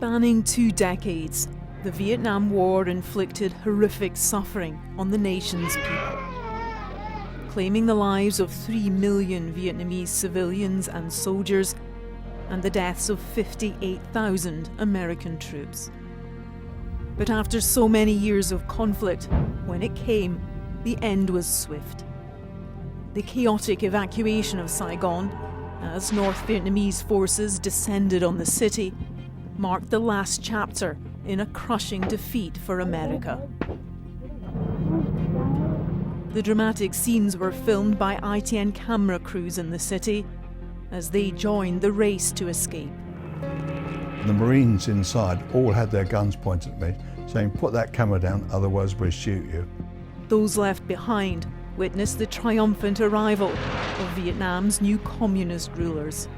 Spanning 2 decades, the Vietnam War inflicted horrific suffering on the nation's people, claiming the lives of 3 million Vietnamese civilians and soldiers and the deaths of 58,000 American troops. But after so many years of conflict, when it came, the end was swift. The chaotic evacuation of Saigon, as North Vietnamese forces descended on the city, marked the last chapter in a crushing defeat for America. The dramatic scenes were filmed by ITN camera crews in the city as they joined the race to escape. The Marines inside all had their guns pointed at me, saying, "Put that camera down, otherwise we'll shoot you." Those left behind witnessed the triumphant arrival of Vietnam's new communist rulers.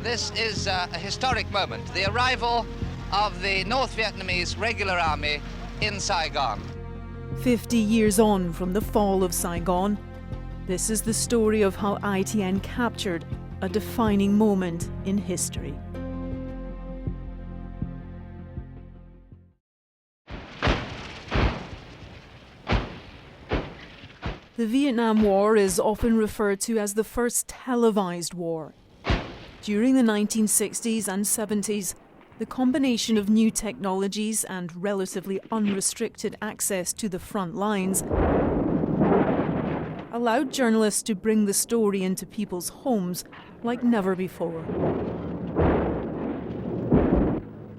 This is a historic moment, the arrival of the North Vietnamese regular army in Saigon. 50 years on from the fall of Saigon, this is the story of how ITN captured a defining moment in history. The Vietnam War is often referred to as the first televised war. During the 1960s and 70s, the combination of new technologies and relatively unrestricted access to the front lines allowed journalists to bring the story into people's homes like never before.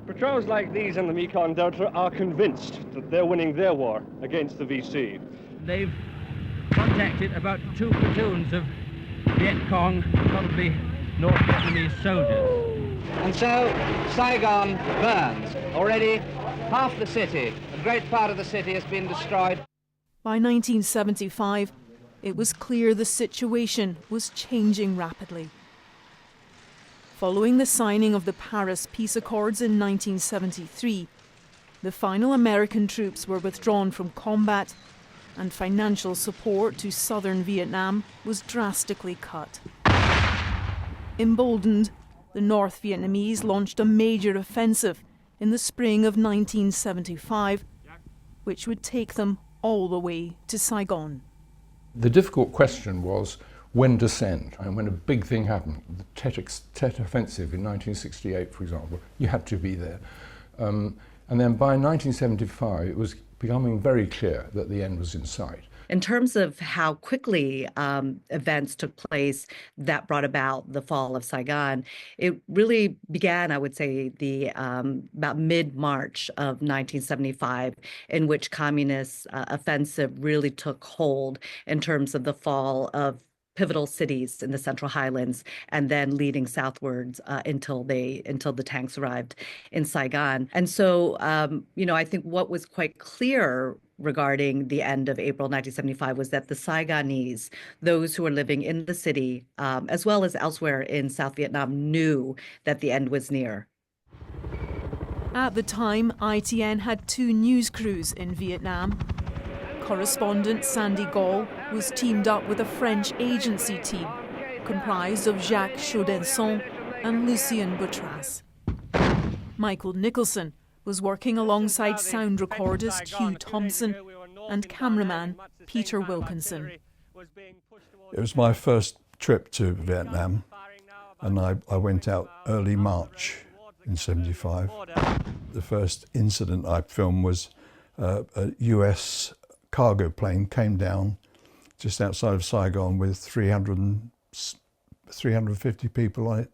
Patrols like these in the Mekong Delta are convinced that they're winning their war against the VC. They've contacted about 2 platoons of Viet Cong, probably North Vietnamese soldiers. And so Saigon burns. Already half the city, a great part of the city has been destroyed. By 1975, it was clear the situation was changing rapidly. Following the signing of the Paris Peace Accords in 1973, the final American troops were withdrawn from combat and financial support to southern Vietnam was drastically cut. Emboldened, the North Vietnamese launched a major offensive in the spring of 1975, which would take them all the way to Saigon. The difficult question was when to send, and when a big thing happened, the Tet Offensive in 1968, for example, you had to be there. And then by 1975, it was becoming very clear that the end was in sight. In terms of how quickly events took place that brought about the fall of Saigon, it really began, I would say, about mid-March of 1975, in which communist offensive really took hold in terms of the fall of pivotal cities in the Central Highlands, and then leading southwards until the tanks arrived in Saigon. And so, I think what was quite clear regarding the end of April 1975 was that the Saigonese, those who were living in the city, as well as elsewhere in South Vietnam, knew that the end was near. At the time, ITN had 2 news crews in Vietnam. Correspondent Sandy Gall was teamed up with a French agency team comprised of Jacques Chaudenson and Lucien Boutras. Michael Nicholson was working alongside sound recordist Hugh Thompson and cameraman Peter Wilkinson. It was my first trip to Vietnam, and I went out early March in '75. The first incident I filmed was a US cargo plane came down just outside of Saigon with 350 people on it,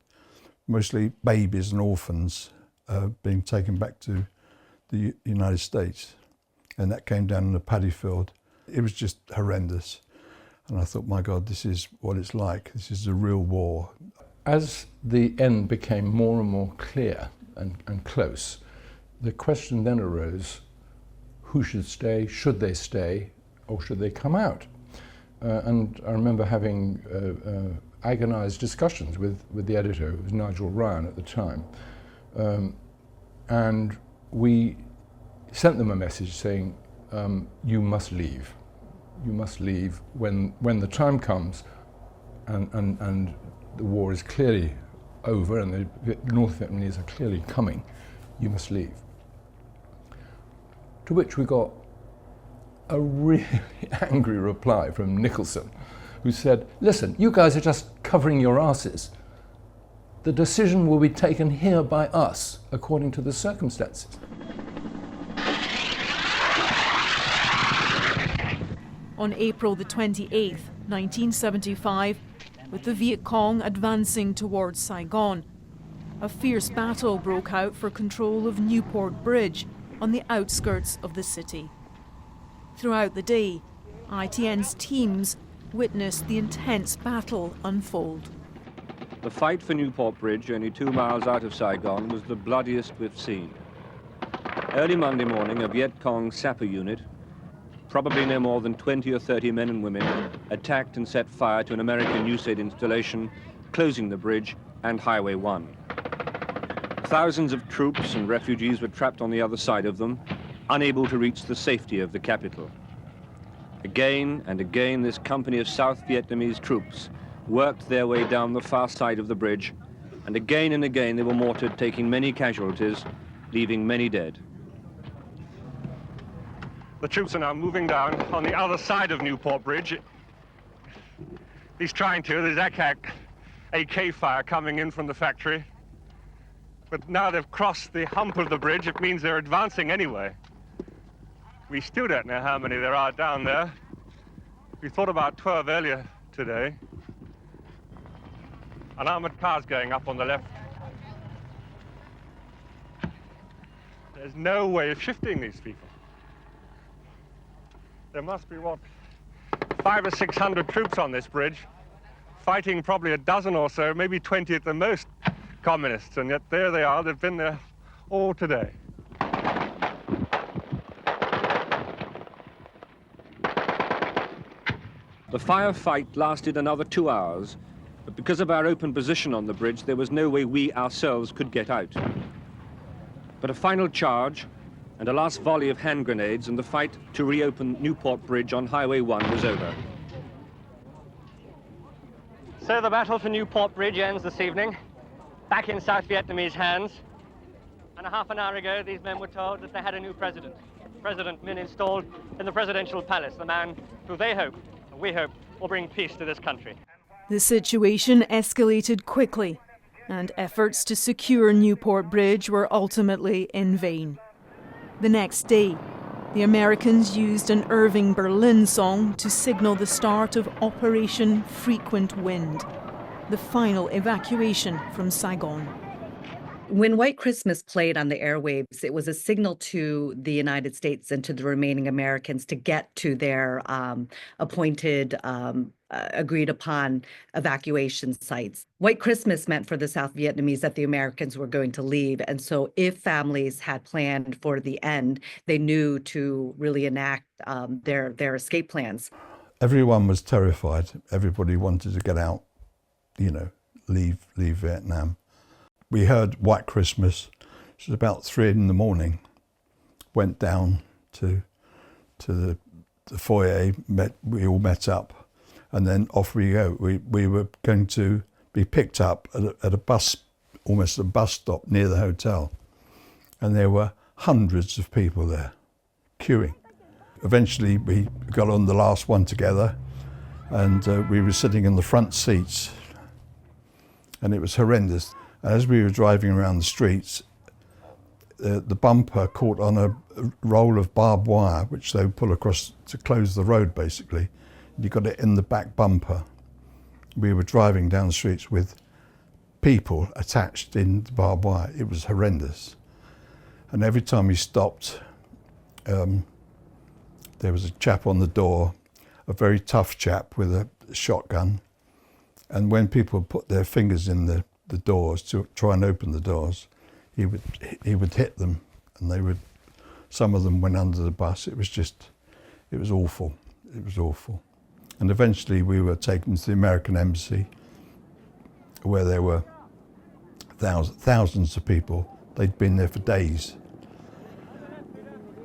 mostly babies and orphans being taken back to the United States. And that came down in a paddy field. It was just horrendous. And I thought, my God, this is what it's like. This is a real war. As the end became more and more clear and close, the question then arose, who should stay, should they stay, or should they come out? And I remember having agonized discussions with the editor, who was Nigel Ryan at the time. And we sent them a message saying, you must leave. You must leave when the time comes and the war is clearly over and the North Vietnamese are clearly coming. you must leave. To which we got a really angry reply from Nicholson, who said, listen, you guys are just covering your asses. The decision will be taken here by us, according to the circumstances. On April the 28th, 1975, with the Viet Cong advancing towards Saigon, a fierce battle broke out for control of Newport Bridge on the outskirts of the city. Throughout the day, ITN's teams witnessed the intense battle unfold. The fight for Newport Bridge, only 2 miles out of Saigon, was the bloodiest we've seen. Early Monday morning, a Viet Cong sapper unit, probably no more than 20 or 30 men and women, attacked and set fire to an American USAID installation, closing the bridge and Highway 1. Thousands of troops and refugees were trapped on the other side of them, unable to reach the safety of the capital. Again and again, this company of South Vietnamese troops worked their way down the far side of the bridge, and again they were mortared, taking many casualties, leaving many dead. The troops are now moving down on the other side of Newport Bridge. He's trying to, there's AK fire coming in from the factory. But now they've crossed the hump of the bridge, it means they're advancing anyway. We still don't know how many there are down there. We thought about 12 earlier today. An armored car's going up on the left. There's no way of shifting these people. There must be, what, 500 or 600 troops on this bridge, fighting probably a dozen or so, maybe 20 at the most, communists, and yet there they are, they've been there all today. The firefight lasted another 2 hours, but because of our open position on the bridge, there was no way we ourselves could get out. But a final charge and a last volley of hand grenades, and the fight to reopen Newport Bridge on Highway 1 was over. So the battle for Newport Bridge ends this evening, back in South Vietnamese hands. And a half an hour ago, these men were told that they had a new president. President Min installed in the presidential palace, the man who they hope, and we hope, will bring peace to this country. The situation escalated quickly, and efforts to secure Newport Bridge were ultimately in vain. The next day, the Americans used an Irving Berlin song to signal the start of Operation Frequent Wind, the final evacuation from Saigon. When White Christmas played on the airwaves, it was a signal to the United States and to the remaining Americans to get to their appointed, agreed upon evacuation sites. White Christmas meant for the South Vietnamese that the Americans were going to leave. And so if families had planned for the end, they knew to really enact their escape plans. Everyone was terrified. Everybody wanted to get out, leave Vietnam. We heard White Christmas. It was about 3 a.m. Went down to the foyer. We all met up, and then off we go. We were going to be picked up at a bus, almost a bus stop near the hotel, and there were hundreds of people there, queuing. Eventually, we got on the last one together, and we were sitting in the front seats, and it was horrendous. As we were driving around the streets, the bumper caught on a roll of barbed wire, which they would pull across to close the road, basically. You got it in the back bumper. We were driving down the streets with people attached in the barbed wire. It was horrendous. And every time we stopped, there was a chap on the door, a very tough chap with a shotgun. And when people put their fingers in the doors to try and open the doors, he would hit them, and some of them went under the bus. It was awful. It was awful. And eventually we were taken to the American embassy, where there were thousands of people. They'd been there for days.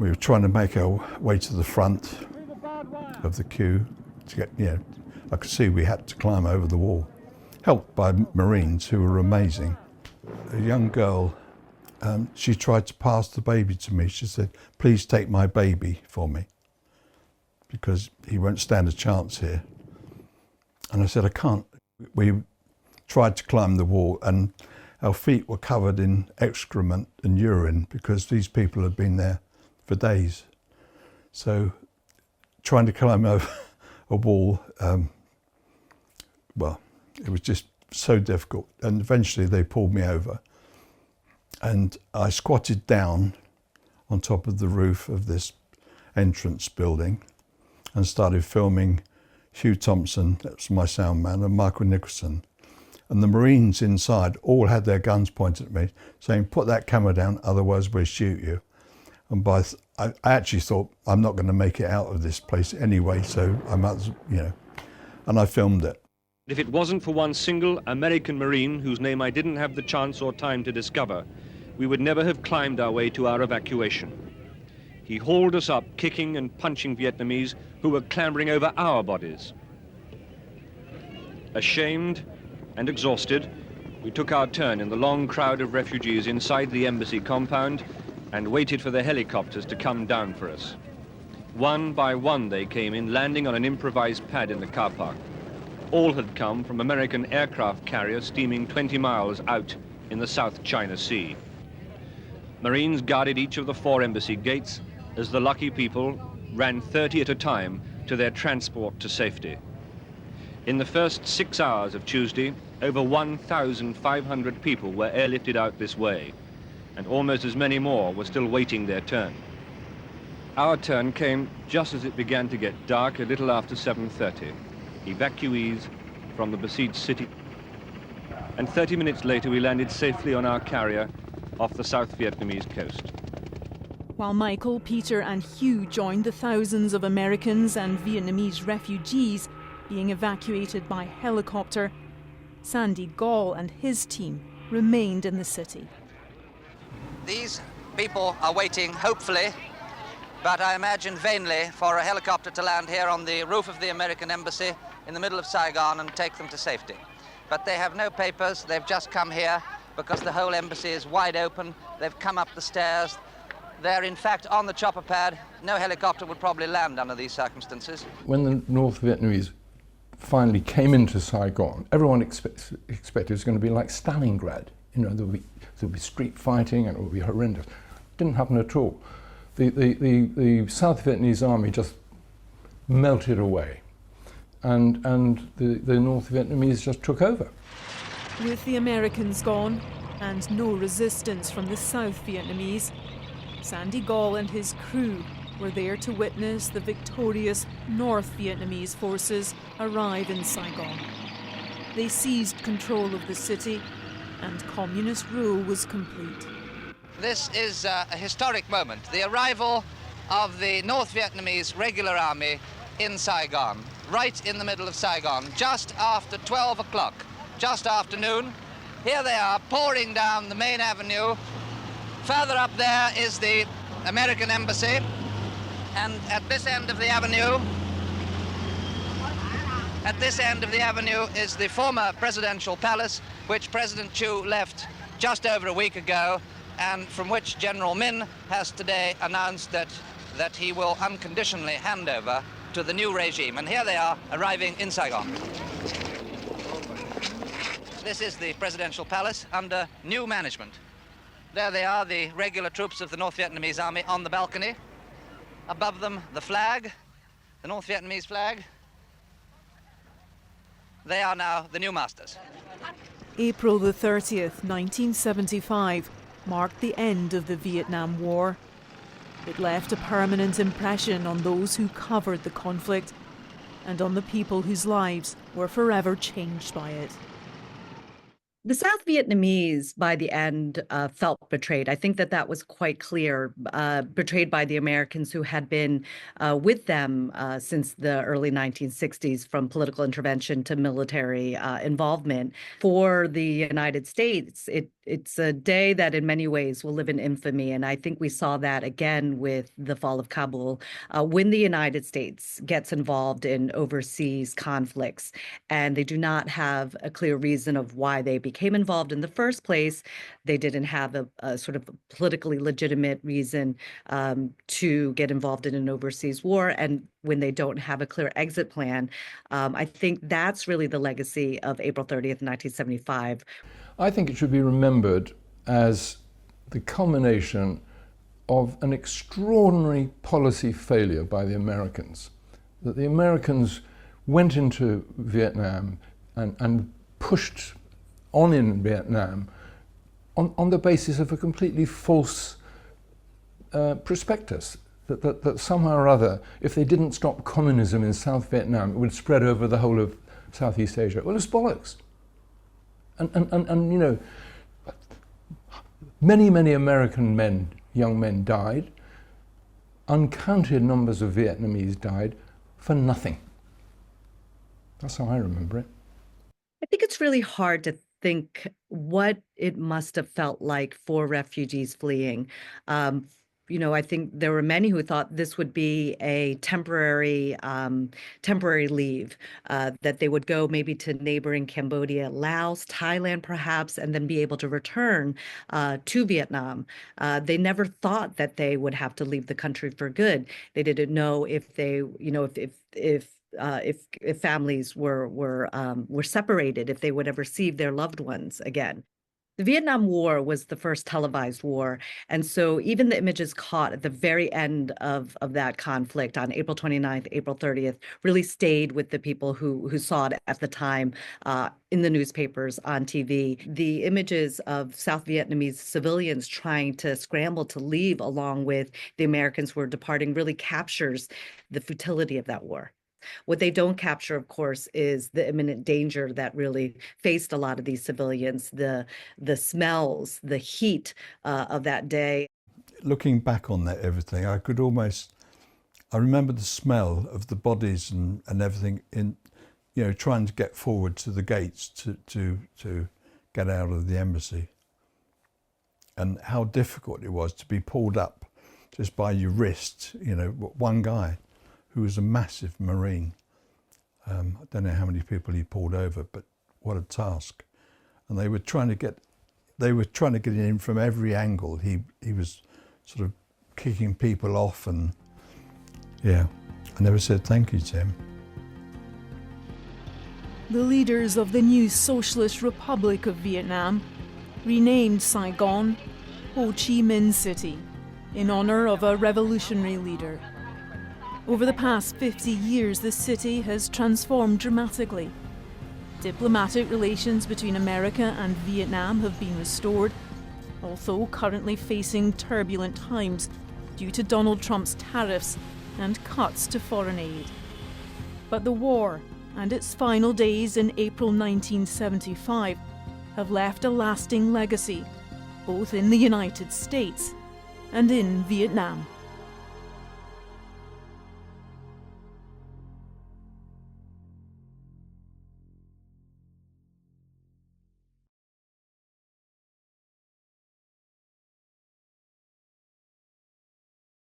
We were trying to make our way to the front of the queue to get, I could see we had to climb over the wall, helped by Marines who were amazing. A young girl she tried to pass the baby to me. She said, "Please take my baby for me, because he won't stand a chance here." And I said, "I can't." We tried to climb the wall, and our feet were covered in excrement and urine because these people had been there for days. So trying to climb over a wall, well, it was just so difficult. And eventually they pulled me over, and I squatted down on top of the roof of this entrance building and started filming Hugh Thompson, that's my sound man, and Michael Nicholson. And the Marines inside all had their guns pointed at me, saying, "Put that camera down, otherwise we'll shoot you." And I actually thought, I'm not going to make it out of this place anyway, so I might, and I filmed it. If it wasn't for one single American Marine, whose name I didn't have the chance or time to discover, we would never have climbed our way to our evacuation. He hauled us up, kicking and punching Vietnamese who were clambering over our bodies. Ashamed and exhausted, we took our turn in the long crowd of refugees inside the embassy compound and waited for the helicopters to come down for us. One by one they came in, landing on an improvised pad in the car park. All had come from American aircraft carriers steaming 20 miles out in the South China Sea. Marines guarded each of the 4 embassy gates as the lucky people ran 30 at a time to their transport to safety. In the first 6 hours of Tuesday, over 1,500 people were airlifted out this way, and almost as many more were still waiting their turn. Our turn came just as it began to get dark, a little after 7:30. Evacuees from the besieged city. And 30 minutes later, we landed safely on our carrier off the South Vietnamese coast. While Michael, Peter and Hugh joined the thousands of Americans and Vietnamese refugees being evacuated by helicopter, Sandy Gall and his team remained in the city. These people are waiting, hopefully, but I imagine vainly, for a helicopter to land here on the roof of the American embassy in the middle of Saigon and take them to safety. But they have no papers. They've just come here because the whole embassy is wide open. They've come up the stairs. They're in fact on the chopper pad. No helicopter would probably land under these circumstances. When the North Vietnamese finally came into Saigon, everyone expected it was going to be like Stalingrad. There'll be street fighting and it would be horrendous. Didn't happen at all. The South Vietnamese army just melted away, and the North Vietnamese just took over. With the Americans gone and no resistance from the South Vietnamese, Sandy Gall and his crew were there to witness the victorious North Vietnamese forces arrive in Saigon. They seized control of the city and communist rule was complete. This is a historic moment, the arrival of the North Vietnamese regular army in Saigon, right in the middle of Saigon, just after 12 o'clock, just after noon. Here they are, pouring down the main avenue. Further up there is the American embassy, and at this end of the avenue is the former presidential palace, which President Chu left just over a week ago, and from which General Min has today announced that he will unconditionally hand over to the new regime. And here they are, arriving in Saigon. This is the presidential palace under new management. There they are, the regular troops of the North Vietnamese army on the balcony. Above them, the flag, the North Vietnamese flag. They are now the new masters. April the 30th, 1975, marked the end of the Vietnam War. It left a permanent impression on those who covered the conflict and on the people whose lives were forever changed by it. The South Vietnamese, by the end, felt betrayed. I think that was quite clear, betrayed by the Americans who had been with them since the early 1960s, from political intervention to military involvement. For the United States, it it's a day that in many ways will live in infamy. And I think we saw that again with the fall of Kabul. When the United States gets involved in overseas conflicts and they do not have a clear reason of why they became involved in the first place, they didn't have a sort of politically legitimate reason to get involved in an overseas war. And when they don't have a clear exit plan, I think that's really the legacy of April 30th, 1975. I think it should be remembered as the culmination of an extraordinary policy failure by the Americans. That the Americans went into Vietnam and pushed on in Vietnam on the basis of a completely false prospectus. That somehow or other, if they didn't stop communism in South Vietnam, it would spread over the whole of Southeast Asia. Well, it's bollocks. And you know, many American men, young men died. Uncounted numbers of Vietnamese died for nothing. That's how I remember it. I think it's really hard to think what it must have felt like for refugees fleeing. You know, I think there were many who thought this would be a temporary leave, that they would go maybe to neighboring Cambodia, Laos, Thailand, perhaps, and then be able to return to Vietnam. They never thought that they would have to leave the country for good. They didn't know if they, you know, if families were separated, if they would ever see their loved ones again. The Vietnam War was the first televised war, and so even the images caught at the very end of that conflict on April 29th, April 30th, really stayed with the people who saw it at the time in the newspapers, on TV. The images of South Vietnamese civilians trying to scramble to leave along with the Americans who were departing really captures the futility of that war. What they don't capture, of course, is the imminent danger that really faced a lot of these civilians, the smells, the heat of that day. Looking back on that everything, I remember the smell of the bodies and everything in, you know, trying to get forward to the gates to get out of the embassy, and how difficult it was to be pulled up just by your wrist, you know, one guy who was a massive Marine. I don't know how many people he pulled over, but what a task. And they were trying to get in from every angle. He was sort of kicking people off, and yeah, I never said thank you to him. The leaders of the new Socialist Republic of Vietnam renamed Saigon Ho Chi Minh City in honor of a revolutionary leader. Over the past 50 years, the city has transformed dramatically. Diplomatic relations between America and Vietnam have been restored, although currently facing turbulent times due to Donald Trump's tariffs and cuts to foreign aid. But the war and its final days in April 1975 have left a lasting legacy, both in the United States and in Vietnam.